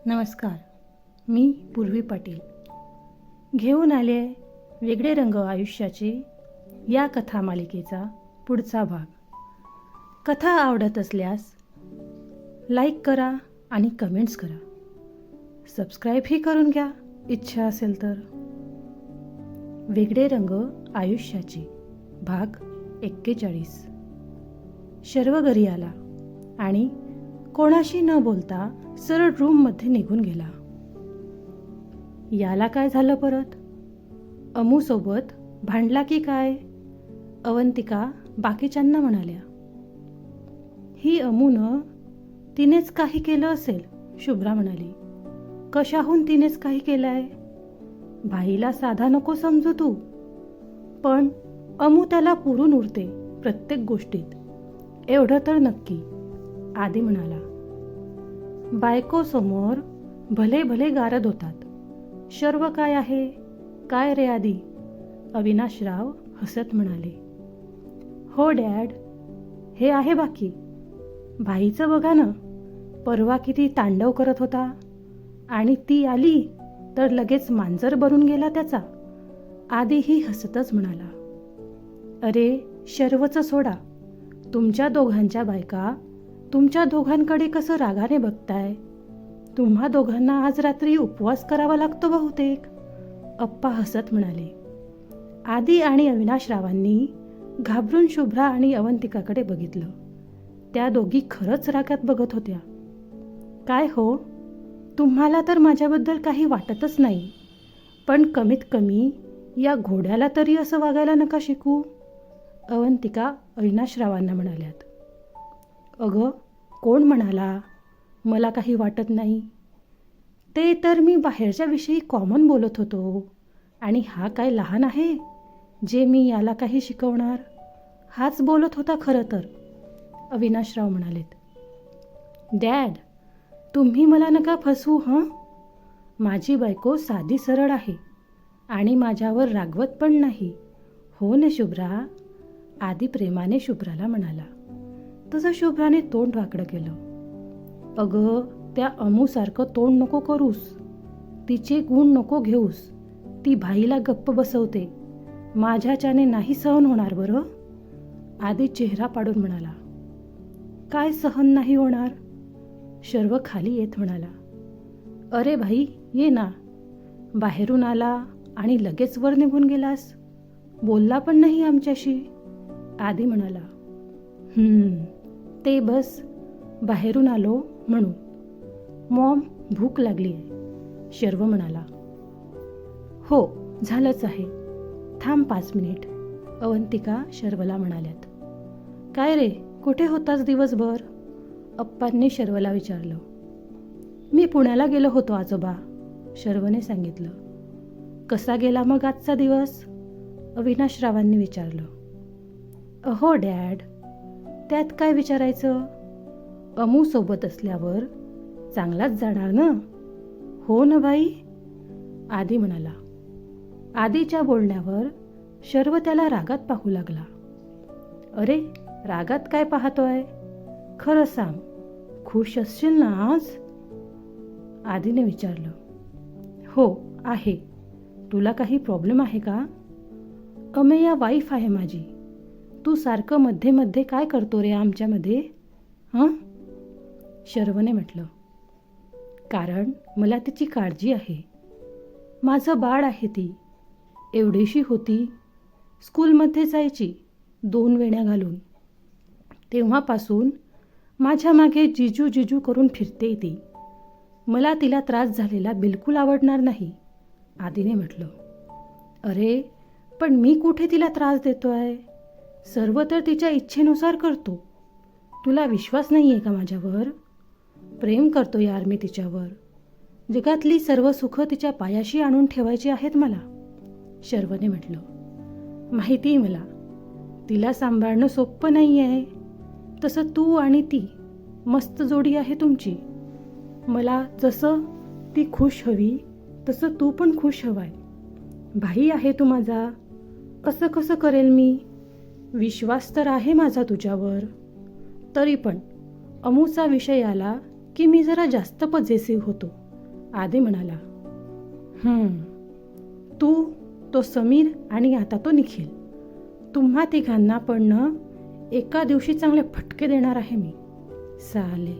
नमस्कार. मी पूर्वी पाटील घेऊन आले वेगळे रंग आयुष्याचे या कथा मालिकेचा पुढचा भाग. कथा आवडत असल्यास लाईक करा आणि कमेंट्स करा. सबस्क्राईबही करून घ्या इच्छा असेल तर. वेगळे रंग आयुष्याचे भाग 41. शर्व घरी आला आणि कोणाशी न बोलता सरळ रूममध्ये निघून गेला. याला काय झालं परत? अमूसोबत भांडला की काय? अवंतिका बाकीच्यांना म्हणाल्या. ही अमूनं तिनेच काही केलं असेल, शुभ्रा म्हणाली. कशाहून तिनेच काही केलंय? भाईला साधा नको समजू तू, पण अमू त्याला पुरून उरते प्रत्येक गोष्टीत, एवढं तर नक्की, आदी म्हणाला. बायको समोर भले भले गारद होतात. शर्व काय आहे? काय रे आदी? अविनाशराव हसत म्हणाले. हो डॅड, हे आहे बाकी. भाईचं बघा ना, परवा किती तांडव करत होता आणि ती आली तर लगेच मांजर बनून गेला त्याचा. आदीही हसतच म्हणाला. अरे शर्वचं सोडा, तुमच्या दोघांच्या बायका तुमच्या दोघांकडे कसं रागाने बघताय? तुम्हा दोघांना आज रात्री उपवास करावा लागतो बहुतेक, अप्पा हसत म्हणाले. आदी आणि अविनाशरावांनी घाबरून शुभ्रा आणि अवंतिकाकडे बघितलं. त्या दोघी खरंच रागात बघत होत्या. काय हो, तुम्हाला तर माझ्याबद्दल काही वाटतच नाही, पण कमीत कमी या घोड्याला तरी असं वागायला नका शिकू, अवंतिका अविनाशरावांना म्हणाल्यात. अगं कोण म्हणाला मला काही वाटत नाही? ते तर मी बाहेरच्या विषयी कॉमन बोलत होतो. आणि हा काय लहान आहे जे मी याला काही शिकवणार? हाच बोलत होता खरं तर, अविनाशराव म्हणालेत. डॅड, तुम्ही मला नका फसवू हं. माझी बायको साधी सरळ आहे आणि माझ्यावर रागवत पण नाही, हो ना शुभ्रा? आदी प्रेमाने शुभ्राला म्हणाला. तसं शुभ्राने तोंड वाकडं केलं. अगं त्या अमूसारखं तोंड नको करूस, तिचे गुण नको घेऊस. ती भाईला गप्प बसवते, माझ्याच्याने नाही सहन होणार बरं, आदी चेहरा पाडून म्हणाला. काय सहन नाही होणार? शर्व खाली येत म्हणाला. अरे भाई ये ना, बाहेरून आला आणि लगेच वर निघून गेलास, बोलला पण नाही आमच्याशी, आदी म्हणाला. ते बस बाहेरून आलो म्हणून. मॉम भूक लागली आहे, शर्व म्हणाला. हो झालंच आहे, थांब 5 मिनिट, अवंतिका शर्वला म्हणाल्यात. काय रे, कुठे होतास दिवसभर? अप्पांनी शर्वला विचारलं. मी पुण्याला गेलो होतो आजोबा, शर्वने सांगितलं. कसा गेला मग आजचा दिवस? अविनाशरावांनी विचारलं. अहो डॅड, त्यात काय विचारायचं? अमू सोबत असल्यावर चांगलाच जाणार ना, हो ना बाई, आदी म्हणाला. आदीच्या बोलण्यावर शर्व त्याला रागात पाहू लागला. अरे रागात काय पाहतोय? खरं सांग, खुश असशील ना आज? आदीने विचारलं. हो आहे. तुला काही प्रॉब्लेम आहे का? अमेया वाईफ आहे माझी, तू सारखं मध्ये मध्ये काय करतो रे आमच्यामध्ये हं? शर्वने म्हटलं. कारण मला तिची काळजी आहे. माझं बाळ आहे ती. एवढीशी होती, स्कूलमध्ये जायची 2 वेण्या घालून. तेव्हापासून माझ्या मागे जिजू जिजू करून फिरते ती. मला तिला त्रास झालेला बिलकुल आवडणार नाही, आदीने म्हटलं. अरे पण मी कुठे तिला त्रास देतोय? सर्व तर तिच्या इच्छेनुसार करतो. तुला विश्वास नाही आहे का माझ्यावर? प्रेम करतो यार मी तिच्यावर. जगातली सर्व सुखं तिच्या पायाशी आणून ठेवायची आहेत मला, शर्वने म्हटलं. माहिती आहे मला, तिला सांभाळणं सोपं नाही आहे. तसं तू आणि ती मस्त जोडी आहे तुमची. मला जसं ती खुश हवी तसं तू पण खुश हवाय. भाई आहे तू माझा, असं कसं करेल मी? विश्वास तर आहे माझा तुझ्यावर. तरी पण अमूचा विषय आला की मी जरा जास्त पजेसिव्ह होतो. आदी म्हणाला. तू, तो समीर आणि आता तो निखिल, तुम्हा तिघांना पण एका दिवशी चांगले फटके देणार आहे मी. साले,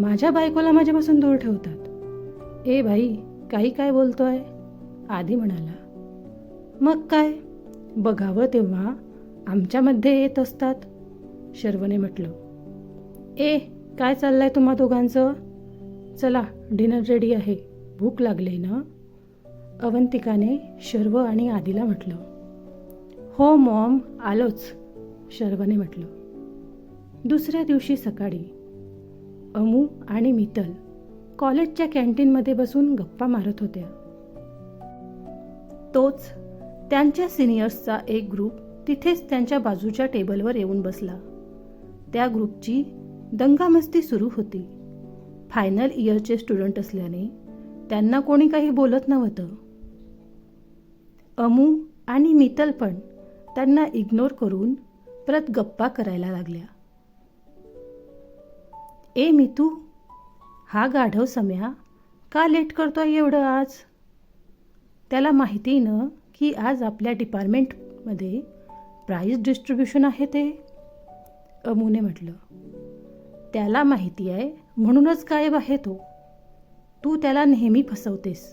माझ्या बायकोला माझ्यापासून दूर ठेवतात. ए भाई, काही काय बोलतोय? आदी म्हणाला. मग काय, बघावं तेव्हा आमच्यामध्ये येत असतात, शर्वने म्हटलं. ए, काय चाललंय तुम्हा दोघांचं? चला, डिनर रेडी आहे, भूक लागली ना? अवंतिकाने शर्व आणि आदीला म्हटलं. हो मॉम, आलोच, शर्वने म्हटलं. दुसऱ्या दिवशी सकाळी अमू आणि मित्तल कॉलेजच्या कॅन्टीनमध्ये बसून गप्पा मारत होत्या. तोच त्यांच्या सिनियर्सचा एक ग्रुप तिथेच त्यांच्या बाजूच्या टेबलवर येऊन बसला. त्या ग्रुपची दंगामस्ती सुरू होती. फायनल इयरचे स्टुडंट असल्याने त्यांना कोणी काही बोलत नव्हतं. अमू आणि मित्तल पण त्यांना इग्नोर करून परत गप्पा करायला लागल्या. ए मितू, हा गाढव सम्या का लेट करतोय एवढं आज? त्याला माहिती न की आज आपल्या डिपार्टमेंटमध्ये प्राईज डिस्ट्रीब्युशन आहे ते, अमूने म्हटलं. त्याला माहिती आहे म्हणूनच गायब आहे तो. तू त्याला नेहमी फसवतेस.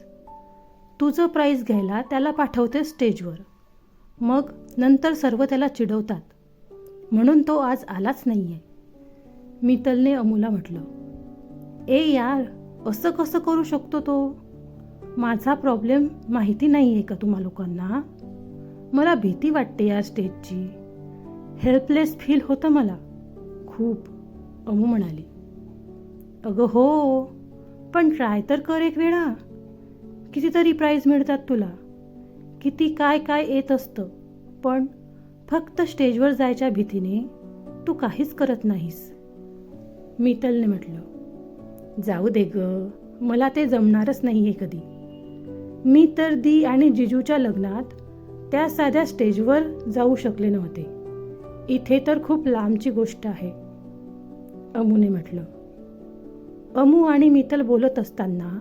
तुझं प्राईज घ्यायला त्याला पाठवतेस स्टेजवर, मग नंतर सर्व त्याला चिडवतात, म्हणून तो आज आलाच नाही आहे, मित्तलने अमूला म्हटलं. ए यार, असं कसं करू शकतो तो? माझा प्रॉब्लेम माहिती नाही आहे का तुम्हा लोकांना? मला भीती वाटते यार स्टेजची. हेल्पलेस फील होतं मला खूप, अमू म्हणाली. अगं हो, पण ट्राय तर कर एक वेळा. कितीतरी प्राईज मिळतात तुला, किती काय काय येत असतं, पण फक्त स्टेजवर जायच्या भीतीने तू काहीच करत नाहीस, मित्तलने म्हटलं. जाऊ दे ग, मला ते जमणारच नाही आहे कधी. मी तर दी आणि जिजूच्या लग्नात त्या साध्या स्टेजवर जाऊ शकले नव्हते. इथे तर खूप लांबची गोष्ट आहे, अमूने म्हटलं. अमू आणि मित्तल बोलत असताना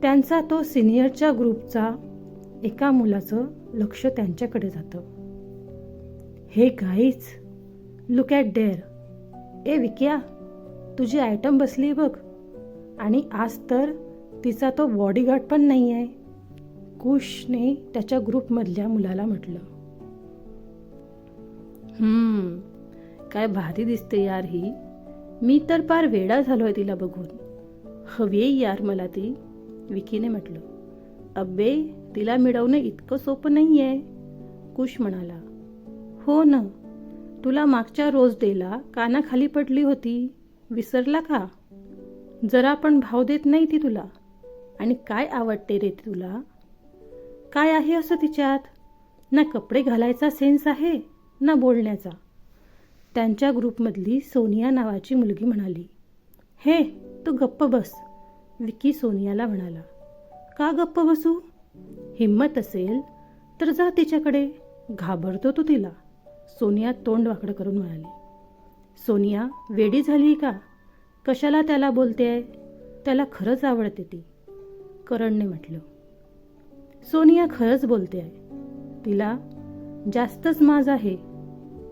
त्यांचा तो सिनियरच्या ग्रुपचा एका मुलाचं लक्ष त्यांच्याकडे जातं. हे गाईज, लुक ॲट देअर. ए विक्या, तुझी आयटम बसली बघ, आणि आज तर तिचा तो बॉडीगार्ड पण नाही आहे, कुशने त्याच्या ग्रुपमधल्या मुलाला म्हटलं. काय भारी दिसते यार ही. मी तर फार वेडा झालोय तिला बघून. हवी आहे यार मला ती, विकीने म्हटलं. अब्बे, तिला मिळवणं इतकं सोपं नाही आहे, कुश म्हणाला. हो ना, तुला मागच्या रोज डेला कानाखाली पडली होती, विसरला का? जरा पण भाव देत नाही ती तुला. आणि काय आवडते रे तुला? काय आहे असं तिच्यात? ना कपडे घालायचा सेन्स आहे ना बोलण्याचा. त्यांच्या ग्रुपमधली सोनिया नावाची मुलगी म्हणाली. हे, तू गप्प बस, विकी सोनियाला म्हणाला. का गप्प बसू? हिम्मत असेल तर जा तिच्याकडे, घाबरतो तू तिला, सोनिया तोंड वाकडं करून म्हणाली. सोनिया वेडी झाली का? कशाला त्याला बोलते आहे? त्याला खरंच आवडते ती, करणने म्हटलं. सोनिया खरंच बोलते आहे, तिला जास्तच माज आहे.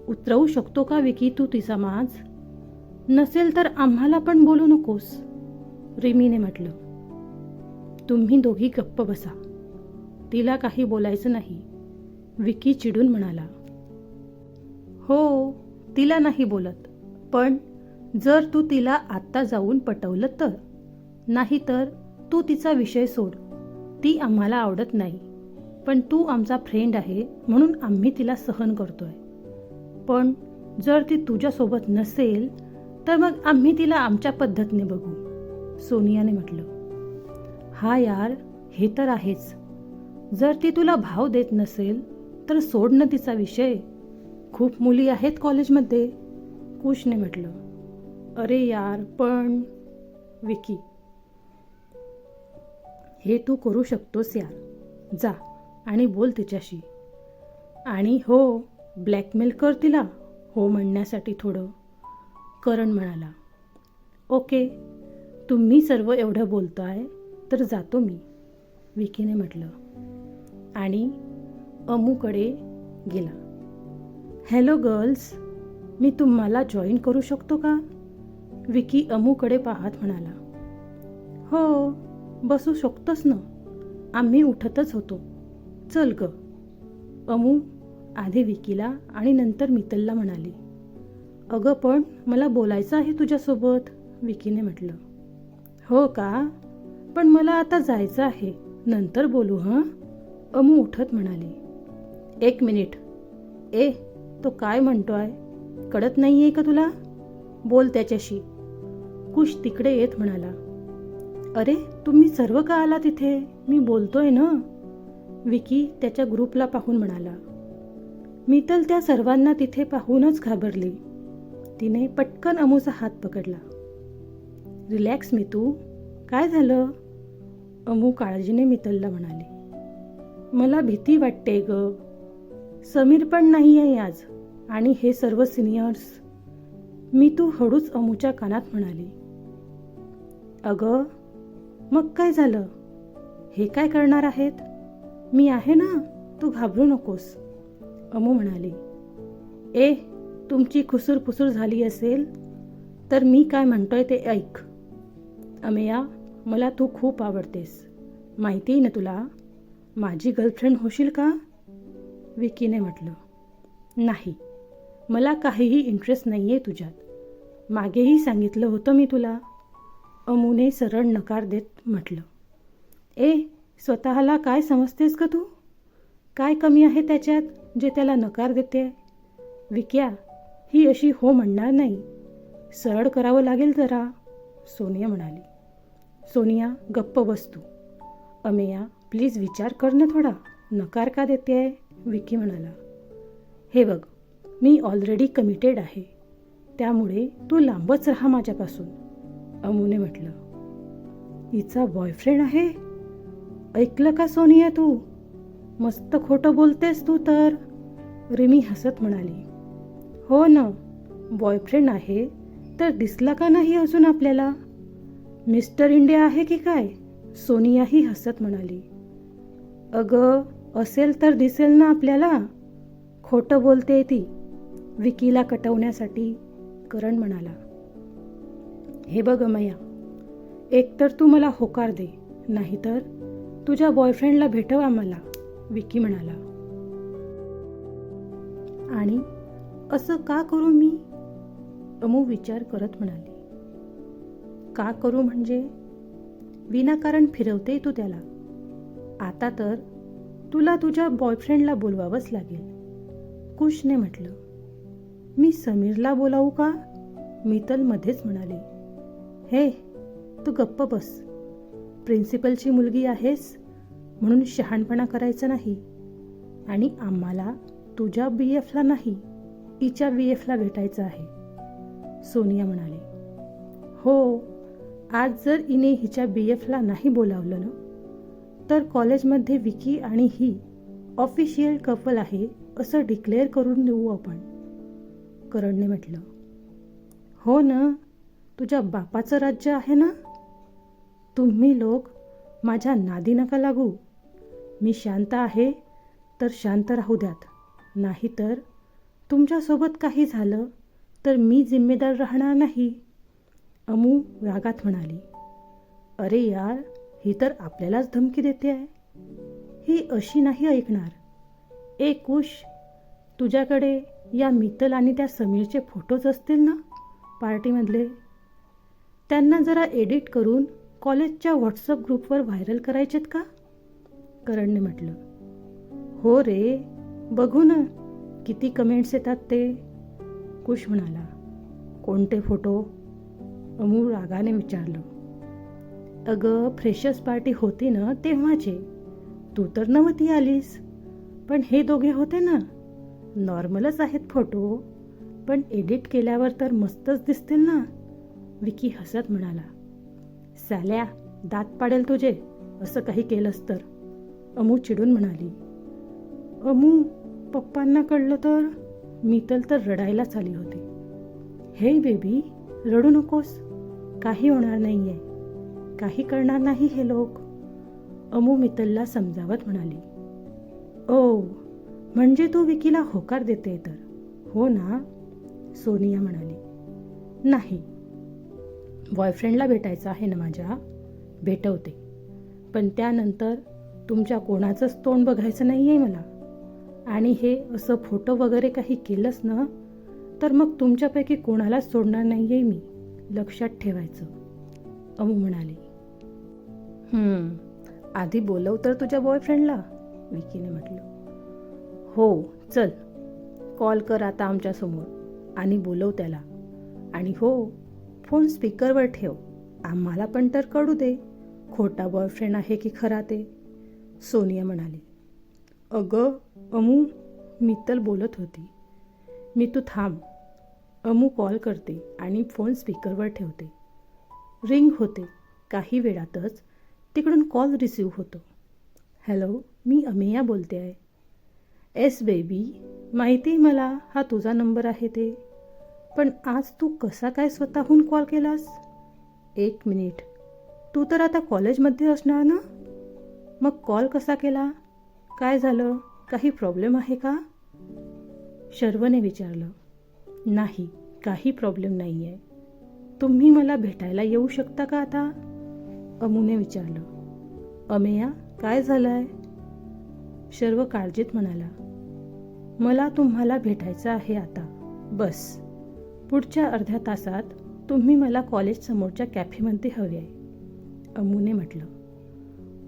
उतरवू शकतो का विकी तू तिचा माज? नसेल तर आम्हाला पण बोलू नकोस, रिमीने म्हटलं. तुम्ही दोघी गप्प बसा, तिला काही बोलायचं नाही, विकी चिडून म्हणाला. हो, तिला नाही बोलत, पण जर तू तिला आत्ता जाऊन पटवलं तर. नाही तर तू तिचा विषय सोड, ती आम्हाला आवडत नाही, पण तू आमचा फ्रेंड आहे म्हणून आम्ही तिला सहन करतोय. पण जर ती तुझ्यासोबत नसेल तर मग आम्ही तिला आमच्या पद्धतीने बघू, सोनियाने म्हटलं. हा यार, हे तर आहेच. जर ती तुला भाव देत नसेल तर सोड ना तिचा विषय, खूप मुली आहेत कॉलेजमध्ये, कुशने म्हटलं. अरे यार पण, विकी. हे तू करू शकतोस यार, जा आणि बोल तिच्याशी. आणि हो, ब्लॅकमेल कर तिला हो म्हणण्यासाठी थोडं, करण म्हणाला. ओके, तुम्ही सर्व एवढं बोलताय तर जातो मी, विकीने म्हटलं आणि अमूकडे गेला. हॅलो गर्ल्स, मी तुम्हाला जॉईन करू शकतो का? विकी अमूकडे पाहत म्हणाला. हो, बसू शकतोस ना, आम्ही उठतच होतो. चल ग. अमू आधी विकीला आणि नंतर मित्तलला म्हणाली. अगं पण मला बोलायचं आहे तुझ्यासोबत, विकीने म्हटलं. हो का? पण मला आता जायचं आहे, नंतर बोलू हं, अमू उठत म्हणाली. एक मिनिट. ए, तो काय म्हणतोय कळत नाही आहे का तुला? बोल त्याच्याशी, कुश तिकडे येत म्हणाला. अरे तुम्ही सर्व का आला तिथे? मी बोलतोय ना, विकी त्याच्या ग्रुपला पाहून म्हणाला. मित्तल त्या सर्वांना तिथे पाहूनच घाबरली. तिने पटकन अमूचा हात पकडला. रिलॅक्स मितू, काय झालं? अमू काळजीने मित्तलला म्हणाली. मला भीती वाटते ग. समीर पण नाही आहे आज आणि हे सर्व सिनियर्स. मितू हळूच अमूच्या कानात म्हणाली. अगं मग काय झालं? हे काय करणार आहेत? मी आहे ना, तू घाबरू नकोस, अमू म्हणाली. ए, तुमची खुसूरपुसूर झाली असेल तर मी काय म्हणतोय ते ऐक. अमेया, मला तू खूप आवडतेस, माहिती आहे ना तुला. माझी गर्लफ्रेंड होशील का? विकीने म्हटलं. नाही, मला काहीही इंटरेस्ट नाही आहे तुझ्यात. मागेही सांगितलं होतं मी तुला, अमूने सरळ नकार देत म्हटलं. ए, स्वतःला काय समजतेस का तू? काय कमी आहे त्याच्यात जे त्याला नकार देते? विक्या, ही अशी हो म्हणणार नाही, सरळ करावं लागेल जरा, सोनिया म्हणाली. सोनिया गप्प बस तू. अमेया प्लीज विचार कर ना थोडा, नकार का देते आहे? विकी म्हणाला. हे बघ, मी ऑलरेडी कमिटेड आहे, त्यामुळे तू लांबच राहा माझ्यापासून, अमूने म्हटलं. हिचा बॉयफ्रेंड आहे? ऐकलं का सोनिया तू? मस्त खोटं बोलतेस तू तर, रिमी हसत म्हणाली. हो ना, बॉयफ्रेंड आहे तर दिसला का नाही अजून आपल्याला? मिस्टर इंडिया आहे की काय? सोनियाही हसत म्हणाली. अगं असेल तर दिसेल ना आपल्याला, खोटं बोलते ती, विकीला कटवण्यासाठी करण म्हणाला. हे बघ अमया, एकतर तू मला होकार दे, नाहीतर तुझ्या बॉयफ्रेंडला भेटव आम्हाला, विकी म्हणाला. आणि असं का करू मी? अमू विचार करत म्हणाली. का करू म्हणजे? विनाकारण फिरवते तू त्याला. आता तर तुला तुझ्या बॉयफ्रेंडला बोलवावंच लागेल, कुशने म्हटलं. मी समीरला बोलावू का? मित्तल मध्येच म्हणाली. हे, तू गप्प बस. प्रिन्सिपलची मुलगी आहेस म्हणून शहाणपणा करायचा नाही. आणि आम्हाला तुझ्या BFला नाही, हिच्या BFला भेटायचं आहे, सोनिया म्हणाली. हो, आज जर हिने हिच्या BFला नाही बोलावलं ना, तर कॉलेजमध्ये विकी आणि ही ऑफिशियल कपल आहे असं डिक्लेअर करून देऊ आपण, करणने म्हटलं. हो ना, तुझ्या बापाचं राज्य आहे ना. तुम्ही लोक माझ्या नादी नका लागू. मी शांत आहे तर शांत राहू द्यात, नाहीतर तुमच्यासोबत काही झालं तर मी जिम्मेदार राहणार नाही, अमू रागात म्हणाली. अरे यार, ही तर आपल्यालाच धमकी देते आहे. ही अशी नाही ऐकणार. ए कुश, तुझ्याकडे या मित्तल आणि त्या समीरचे फोटोज असतील ना पार्टीमधले, त्यांना जरा एडिट करून कॉलेजच्या व्हॉट्सअप ग्रुपवर व्हायरल करायचेत का, करणने म्हटलं. हो रे, बघू ना किती कमेंट्स येतात ते, कुश म्हणाला. कोणते फोटो? अमू रागाने विचारलं. अगं फ्रेशर्स पार्टी होती ना तेव्हाचे, तू तर नव्हती आलीस, पण हे दोघे होते ना. नॉर्मलच आहेत फोटो, पण एडिट केल्यावर तर मस्तच दिसतील ना, विकी हसत म्हणाला. साल्या, दात पाडेल तुझे असं काही केलंस तर, अमू चिडून म्हणाली. अमू, पप्पांना कळलं तर? मित्तल तर रडायलाच आली होती. हे बेबी, रडू नकोस, काही होणार नाही आहे. काही करणार नाही हे लोक, अमू मित्तलला समजावत म्हणाली. ओ, म्हणजे तू विकीला होकार देते तर, हो ना? सोनिया म्हणाली. नाही, बॉयफ्रेंडला भेटायचं आहे ना माझ्या, भेटवते, पण त्यानंतर तुमच्या कोणाचंच तोंड बघायचं नाही आहे मला. आणि हे असं फोटो वगैरे काही केलंस ना तर मग तुमच्यापैकी कोणालाच सोडणार नाही आहे मी, लक्षात ठेवायचं, अमू म्हणाली. आधी बोलव तर तुझ्या बॉयफ्रेंडला, विकीने म्हटलं. हो, चल कॉल कर आता आमच्यासमोर आणि बोलव त्याला. आणि हो, फोन स्पीकरवर ठेव, आम्हाला पण तर कळू दे खोटा बॉयफ्रेंड आहे की खरा ते, सोनिया म्हणाली. अगं अमू, मित्तल बोलत होती. मी तू थांब, अमू कॉल करते आणि फोन स्पीकरवर ठेवते. रिंग होते. काही वेळातच तिकडून कॉल रिसीव होतो. हॅलो, मी अमेया बोलते आहे. एस बेबी, माहिती आहे मला हा तुझा नंबर आहे ते, पण आज तू कसा काय स्वतःहून कॉल केलास? 1 मिनिट, तू तर आता कॉलेजमध्ये असणार ना? मग कॉल कसा केला? काय झालं? काही प्रॉब्लेम आहे का? शर्वने विचारलं. नाही, काही प्रॉब्लेम नाही आहे. तुम्ही मला भेटायला येऊ शकता का आता? अमूने विचारलं. अमेया, काय झालं आहे? शर्व काळजीत म्हणाला. मला तुम्हाला भेटायचं आहे आता, बस. पुढच्या अर्ध्या तासात तुम्ही मला कॉलेज समोरच्या कॅफेमध्ये हवे आहे, अमूने म्हटलं.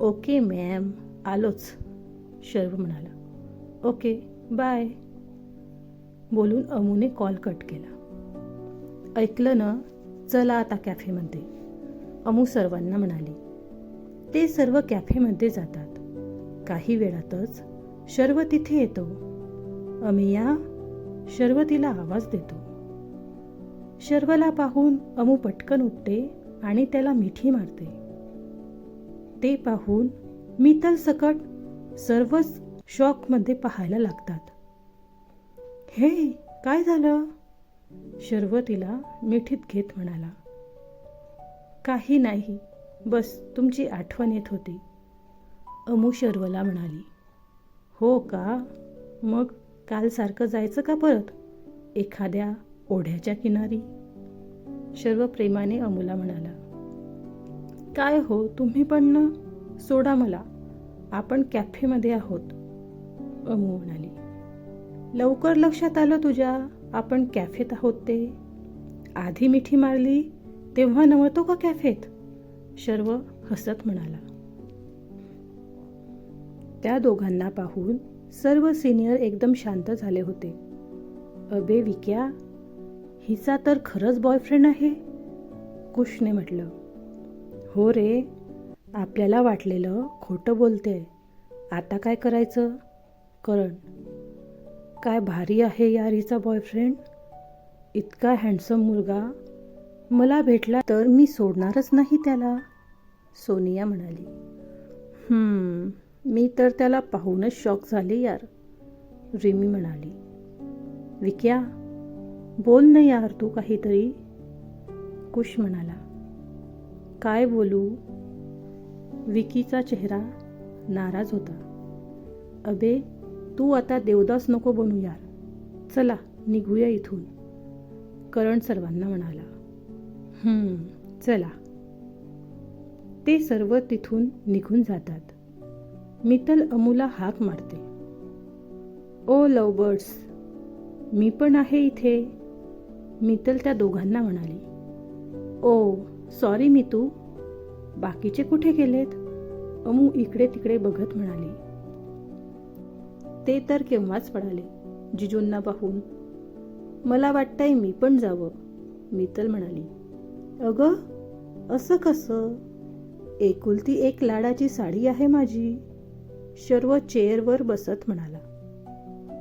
ओके मॅम, आलोच, शर्व म्हणाला. ओके, बाय, बोलून अमूने कॉल कट केला. ऐकलं ना, चला आता कॅफेमध्ये, अमू सर्वांना म्हणाली. ते सर्व कॅफेमध्ये जातात. काही वेळातच शर्व तिथे येतो. अमिया, शर्व तिला आवाज देतो. शर्वला पाहून अमू पटकन उठते आणि त्याला मिठी मारते. ते पाहून मित्तल सकट सर्वच शॉकमध्ये पाहायला लागतात. हे काय झालं? शर्व तिला मिठीत घेत म्हणाला. काही नाही, बस तुमची आठवण येत होती, अमू शर्वला म्हणाली. हो का? मग कालसारखं जायचं का परत एखाद्या ओढ्याच्या किनारी? शर्व प्रेमाने अमूला म्हणाला. काय हो तुम्ही पण ना, सोडा मला, आपण कॅफेमध्ये आहोत, अमू म्हणाली. लवकर लक्षात आलं तुझ्या आपण कॅफेत आहोत ते? आधी मिठी मारली तेव्हा नव्हतो का कॅफेत? शर्व हसत म्हणाला. त्या दोघांना पाहून सर्व सिनियर एकदम शांत झाले होते. अबे विक्या, हिचा तर खरंच बॉयफ्रेंड आहे, कुशने म्हटलं. हो रे, आपल्याला वाटलेलं खोटं बोलते, आता काय करायचं? करण, काय भारी आहे यार हिचा बॉयफ्रेंड, इतका हँडसम मुलगा मला भेटला तर मी सोडणारच नाही त्याला, सोनिया म्हणाली. मी तर त्याला पाहूनच शॉक झाले यार, रिमी म्हणाली. विक्या, बोल ना यार तू काहीतरी, कुश म्हणाला. काय बोलू? विकीचा चेहरा नाराज होता. अबे तू आता देवदास नको बनू यार, चला निघूया इथून, करण सर्वांना म्हणाला. चला. ते सर्व तिथून निघून जातात. मित्तल अमूला हाक मारते. ओ लवबर्ड्स, मी पण आहे इथे, मित्तल त्या दोघांना म्हणाली. ओ सॉरी मितू, बाकीचे कुठे गेलेत? अमू इकडे तिकडे बघत म्हणाली. ते तर केव्हाच पळाले जिजूंना पाहून, मला वाटतंय मी पण जावं, मित्तल म्हणाली. अगं असं कसं? एकुलती एक लाडाची साडी आहे माझी, शर्व चेअरवर बसत म्हणाला.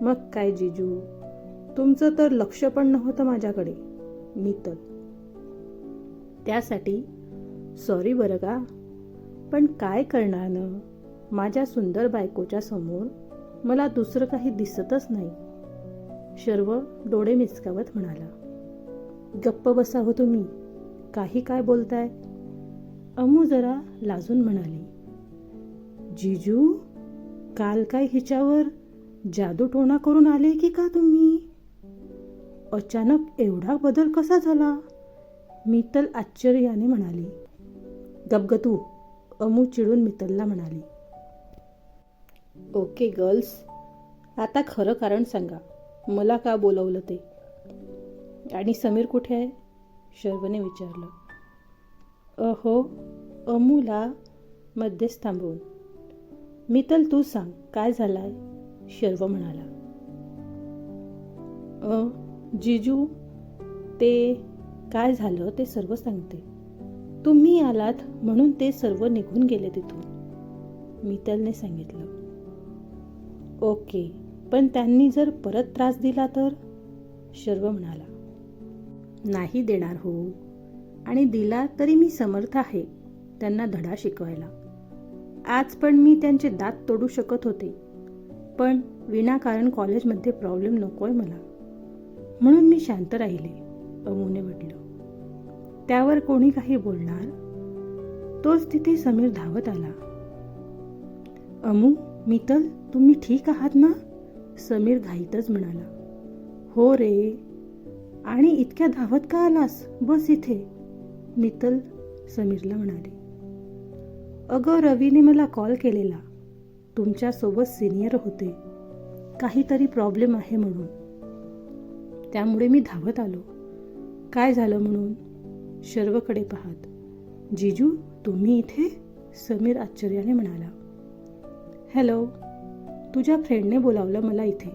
मग काय जिजू, तुमचं तर लक्ष पण नव्हतं माझ्याकडे, मित्तल. त्यासाठी सॉरी बरं का, पण काय करणार न, माझ्या सुंदर बायकोच्या समोर मला दुसरं काही दिसतच नाही, शर्व डोळे मिचकावत म्हणाला. गप्प बसा हो तुम्ही, काही काय बोलताय? अमू जरा लाजून म्हणाली, जिजू, काल काय हिच्यावर जादूटोणा करून आले की का तुम्ही? अचानक एवढा बदल कसा झाला? मित्तल आश्चर्याने म्हणाली. गबग तू, अमू चिडून मित्तलला म्हणाली. ओके गर्ल्स, आता खरं कारण सांगा, मला का बोलवलं ते? आणि समीर कुठे आहे? शर्वने विचारलं. अहो, अमूला मध्येच थांबवून, मित्तल तू सांग काय झालाय? शर्व म्हणाला. जिजू, ते काय झालं ते सर्व सांगते. तुम्ही आलात म्हणून ते सर्व निघून गेले तिथून, मित्तलने सांगितलं. ओके, पण त्यांनी जर परत त्रास दिला तर? शर्व म्हणाला. नाही देणार हो, आणि दिला तरी मी समर्थ आहे त्यांना धडा शिकवायला. आज पण मी त्यांचे दात तोडू शकत होते, पण विनाकारण कॉलेजमध्ये प्रॉब्लेम नकोय मला, म्हणून मी शांत राहिले, अमूने म्हटलं. त्यावर कोणी काही बोलणार? तोच तिथे समीर धावत आला. अमू, मित्तल, तुम्ही ठीक आहात ना? समीर घाईतच म्हणाला. हो रे, आणि इतक्या धावत का आलास? बस इथे, मित्तल समीरला म्हणाले. अगं, रवीने मला कॉल केलेला, तुमच्यासोबत सिनियर होते, काहीतरी प्रॉब्लेम आहे म्हणून, त्यामुळे मी धावत आलो. काय झालं म्हणून? शर्वकडे पाहत. जिजू, तुम्ही इथे? समीर आश्चर्याने म्हणाला. हॅलो, तुझ्या फ्रेंडने बोलावलं मला इथे,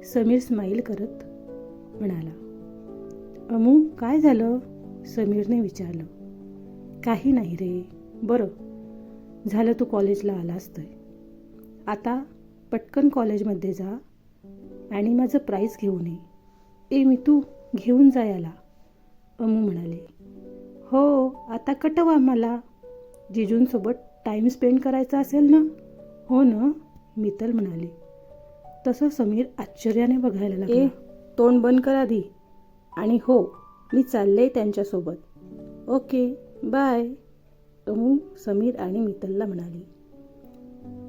समीर स्माईल करत म्हणाला. अमू, काय झालं? समीरने विचारलं. काही नाही रे, बरं झालं तू कॉलेजला आलास तर. आता पटकन कॉलेजमध्ये जा आणि माझं प्राईज घेऊन ये. मी तू घेऊन जा याला, अमू म्हणाले. हो, आता कटव आम्हाला, जिजूंसोबत टाईम स्पेंड करायचा असेल ना? हो ना, मित्तल म्हणाले. तसं समीर आश्चर्याने बघायला लागला. तोंड बंद कर आधी, आणि हो, मी चालले त्यांच्यासोबत. ओके, बाय, अमू समीर आणि मित्तलला म्हणाली.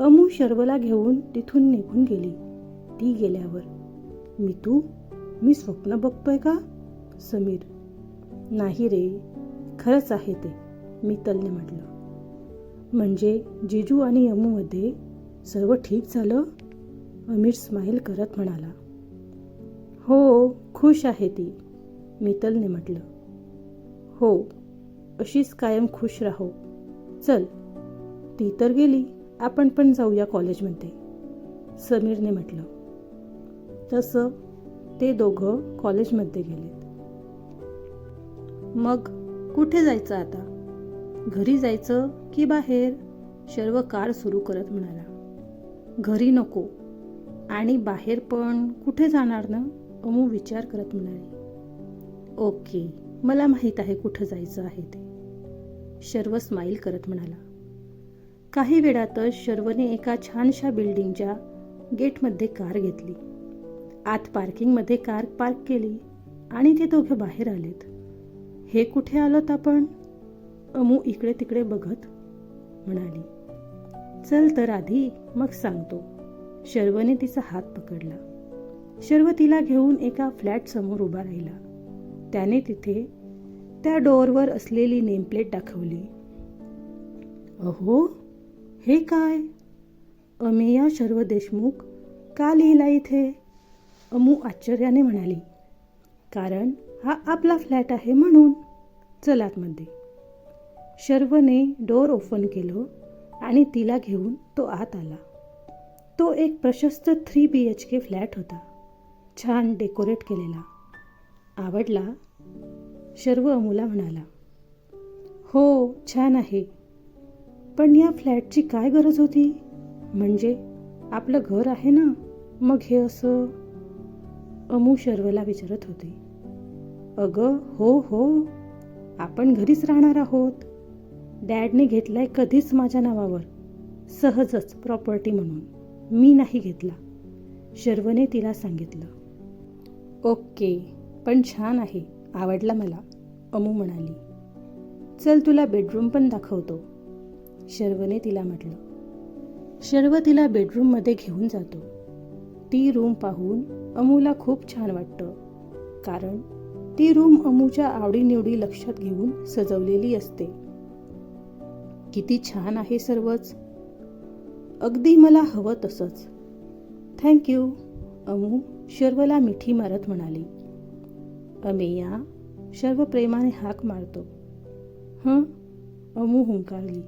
अमू शर्वला घेऊन तिथून निघून गेली. ती गेल्यावर, मितू, मी स्वप्न बघतोय का? समीर. नाही रे, खरंच आहे ते, मित्तलने म्हटलं. म्हणजे जिजू आणि अमूमध्ये सर्व ठीक झालं? अमीर स्माईल करत म्हणाला. हो, खुश आहे ती, मित्तलने म्हटलं. हो, अशीच कायम खुश राहो. चल, ती तर गेली, आपण पण जाऊया कॉलेजमध्ये, समीरने म्हटलं. तसं ते दोघं कॉलेजमध्ये गेलेत. मग कुठे जायचं आता? घरी जायचं की बाहेर? शर्व कार सुरू करत म्हणाला. घरी नको, आणि बाहेर पण कुठे जाणार ना? अमू विचार करत म्हणाली. ओके, मला माहीत आहे कुठं जायचं आहे ते, शर्व स्माईल करत म्हणाला. काही वेळातच शर्वने एका छानशा बिल्डिंगच्या गेटमध्ये कार घेतली. आत पार्किंगमध्ये कार पार्क केली आणि ते दोघे बाहेर आलेत. हे कुठे आलोत आपण? अमू इकडे तिकडे बघत म्हणाली. चल तर आधी, मग सांगतो. शर्वने तिचा हात पकडला. शर्व तिला घेऊन एका फ्लॅट समोर उभा राहिला. त्याने तिथे त्या डोअरवर असलेली नेमप्लेट दाखवली. अहो, हे काय? अमेया शर्व देशमुख का लिहिला इथे? अमू आश्चर्याने म्हणाली. कारण हा आपला फ्लॅट आहे म्हणून. चल आतमध्ये. शर्वने डोअर ओपन केलं आणि तिला घेऊन तो आत आला. तो एक प्रशस्त 3 BHK फ्लॅट होता, छान डेकोरेट केलेला. आवडला? शर्व अमूला म्हणाला. हो, छान आहे, पण या फ्लॅटची काय गरज होती? म्हणजे आपलं घर आहे ना, मग हे असं? अमू शर्वला विचारत होती. अगं हो हो, आपण घरीच राहणार आहोत. डॅडने घेतलाय कधीच माझ्या नावावर, सहजच प्रॉपर्टी म्हणून. मी नाही घेतला, शर्वने तिला सांगितलं. ओके, पण छान आहे, आवडला मला, अमू म्हणाली. चल तुला बेडरूम पण दाखवतो, शर्वने तिला म्हटलं. शर्व तिला बेडरूममध्ये घेऊन जातो. ती रूम पाहून अमूला खूप छान वाटतं, कारण ती रूम अमूच्या आवडीनिवडी लक्षात घेऊन सजवलेली असते. किती छान आहे सर्वच, अगदी मला हवं तसंच. थँक्यू, अमू शर्वला मिठी मारत म्हणाली. अमेया, शर्व प्रेमाने हाक मारतो. हं, अमू हुंकारली.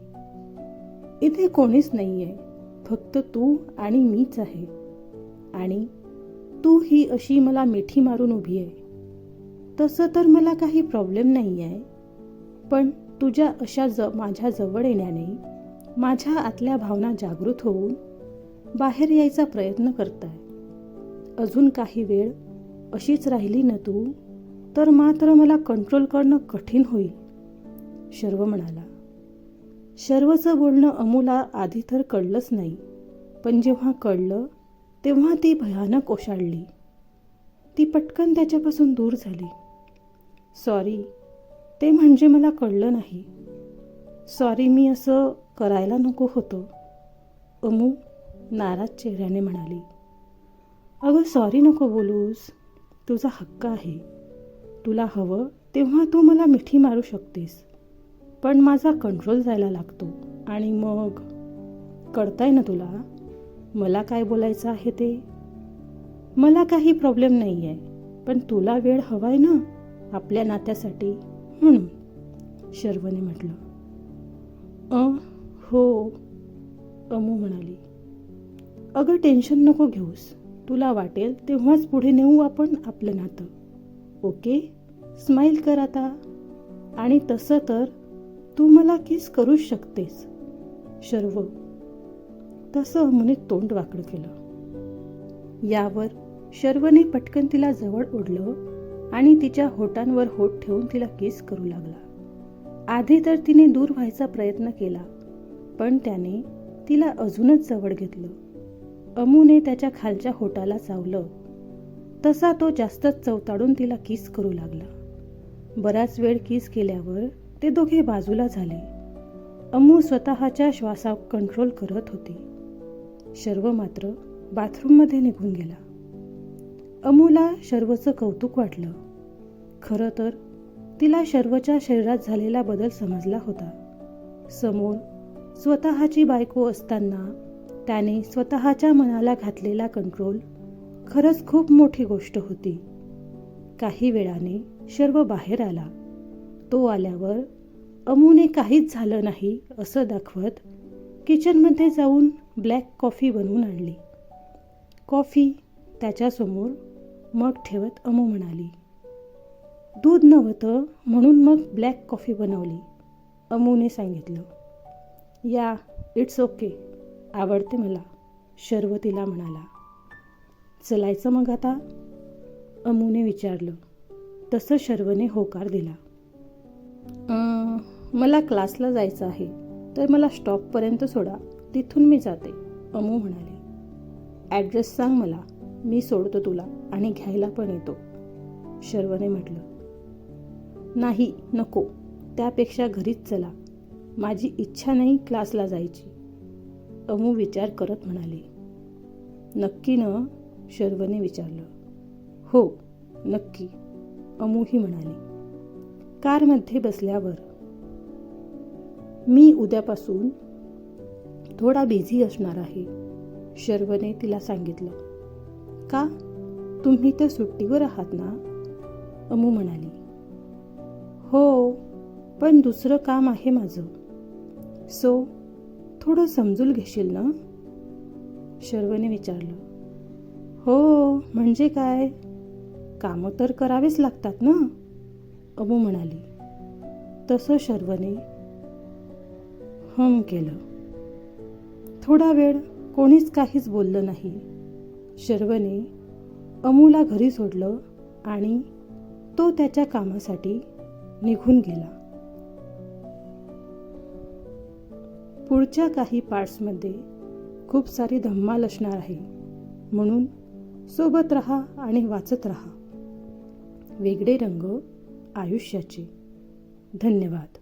इथे कोणीच नाहीये, फक्त तू आणि मीच आहे. आणि तू ही अशी मला मिठी मारून उभी आहे. तसं तर मला काही प्रॉब्लेम नाही आहे, पण तुझ्या अशा माझ्या जवळ येण्याने माझ्या आतल्या भावना जागृत होऊन बाहेर यायचा प्रयत्न करताय. अजून काही वेळ अशीच राहिली ना तू, तर मात्र मला कंट्रोल करणं कठीण होईल, शर्व म्हणाला. शर्वचं बोलणं अमूला आधी तर कळलंच नाही, पण जेव्हा कळलं तेव्हा ती भयानक ओशाळली. ती पटकन त्याच्यापासून दूर झाली. सॉरी, ते म्हणजे मला कळलं नाही. सॉरी, मी असं करायला नको होतं, अमू नाराज चेहऱ्याने म्हणाली. अगं सॉरी नको बोलूस, तुझा हक्क आहे. तुला हवं तेव्हा तू मला मिठी मारू शकतेस, पण माझा कंट्रोल जायला लागतो. आणि मग कळतंय ना तुला मला काय बोलायचं आहे ते. मला काही प्रॉब्लेम नाही आहे, पण तुला वेळ हवाय ना आपल्या नात्यासाठी, म्हणून, शर्वने म्हटलं. हो, अमू म्हणाली. अगं टेन्शन नको घेऊस, तुला वाटेल तेव्हाच पुढे नेऊ आपण आपलं नातं. ओके, स्माईल कर आता. आणि तसं तर तू मला किस करूच शकतेस, शर्व. तसं अमूने तोंड वाकडं केलं. यावर शर्वने पटकन तिला जवळ ओढलं आणि तिच्या होटांवर होठ ठेवून तिला किस करू लागला. आधी तर तिने दूर व्हायचा प्रयत्न केला, पण त्याने तिला अजूनच जवळ घेतलं. अमूने त्याच्या खालच्या होटाला चावलं. तसा तो जास्तच चवताळून तिला किस करू लागला. बराच वेळ किस केल्यावर ते दोघे बाजूला झाले. अमू स्वतःच्या श्वासावर कंट्रोल करत होती. शर्व मात्र बाथरूममध्ये निघून गेला. अमूला शर्वचं कौतुक वाटलं. खरं तर तिला शर्वच्या शरीरात झालेला बदल समजला होता. समोर स्वतःची बायको असताना त्याने स्वतःच्या मनाला घातलेला कंट्रोल खरंच खूप मोठी गोष्ट होती. काही वेळाने शर्व बाहेर आला. तो आल्यावर अमूने काहीच झालं नाही असं दाखवत किचनमध्ये जाऊन ब्लॅक कॉफी बनवून आणली. कॉफी त्याच्यासमोर मग ठेवत अमू म्हणाली, दूध नव्हतं म्हणून मग ब्लॅक कॉफी बनवली, अमूने सांगितलं. या, इट्स ओके, आवडते मला, शर्व तिला म्हणाला. चलायचं मग आता, अमूने विचारलं. तसं शर्वने होकार दिला. मला क्लासला जायचं आहे, तर मला स्टॉपपर्यंत सोडा, तिथून मी जाते, अमू म्हणाले. ॲड्रेस सांग मला, मी सोडतो तुला आणि घ्यायला पण येतो, शर्वने म्हटलं. नाही, नको, त्यापेक्षा घरीच चला, माझी इच्छा नाही क्लासला जायची, अमू विचार करत म्हणाली. नक्की ना, शर्वने विचारलं. हो, नक्की, अमूही म्हणाली. कारमध्ये बसल्यावर, मी उद्यापासून थोडा बिझी असणार आहे, शर्वने तिला सांगितलं. का, तुम्ही तर सुट्टीवर आहात ना, अमू म्हणाली. हो, पण दुसरं काम आहे माझं, सो थोडं समजून घेशील ना, शर्वने विचारलं. हो, म्हणजे काय, कामं तर करावीच लागतात ना, अमू म्हणाली. तसं शर्वने केलं. थोडा वेळ कोणीच काहीच बोललं नाही. शर्वने अमूला घरी सोडलं आणि तो त्याच्या कामासाठी निघून गेला. पुढच्या काही पार्ट्समध्ये खूप सारी धम्माल असणार आहे, म्हणून सोबत रहा आणि वाचत रहा. वेगळे रंग आयुष्याचे. धन्यवाद.